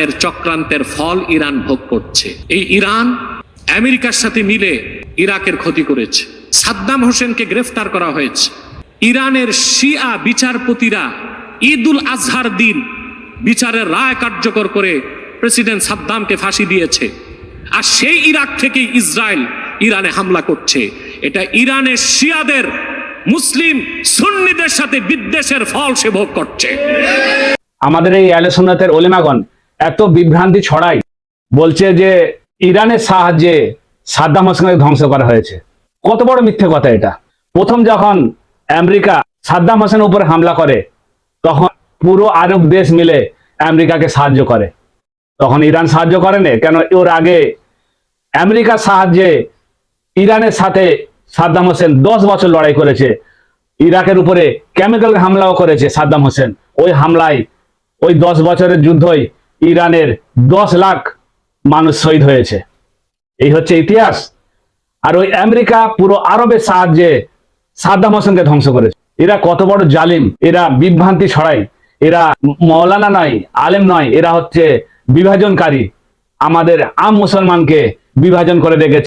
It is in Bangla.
এর চক্রান্তের ফল ইরান ভোগ করছে। এই ইরান আমেরিকার সাথে মিলে ইরাকের ক্ষতি করেছে। সাদ্দাম হোসেনকে গ্রেফতার করা হয়েছে। ইরানের শিয়া বিচারপতিরা ঈদুল আজহার দিন বিচারের রায় কার্যকর করে প্রেসিডেন্ট সাদ্দামকে ফাঁসি দিয়েছে। আর সেই ইরাক থেকে ইসরায়েল ইরানে হামলা করছে। এটা ইরানের শিয়াদের মুসলিম সুন্নিদের সাথে বিদ্বেষের ফল সে ভোগ করছে। আমাদের এই আহলে সুন্নাতের ওলেমাগণ এত বিভ্রান্তি ছড়ায়, বলছে যে ইরানের সাহায্যে সাদ্দাম হোসেনকে ধ্বংস করা হয়েছে। কত বড় মিথ্যে কথা এটা। প্রথম যখন আমেরিকা সাদ্দাম হোসেনের উপরে হামলা করে তখন পুরো আরব দেশ মিলে আমেরিকাকে সাহায্য করে, তখন ইরান সাহায্য করেনি কেন? ওর আগে আমেরিকার সাহায্যে ইরানের সাথে সাদ্দাম হোসেন 10 বছর লড়াই করেছে। ইরাকের উপরে কেমিক্যাল হামলাও করেছে সাদ্দাম হোসেন। ওই হামলায় ওই 10 বছরের যুদ্ধই ইরানের 10 লাখ মানুষ শহীদ হয়েছে। এই হচ্ছে ইতিহাস। আর ওই আমেরিকা পুরো আরবের সাহায্যে সাদ্দাম হোসেনকে ধ্বংস করেছে। এরা কত বড় জালিম, এরা বিভ্রান্তি ছড়ায়। এরা মৌলানা নয়, আলেম নয়, এরা হচ্ছে বিভাজনকারী। আমাদের আম মুসলমানকে বিভাজন করে রেখেছে।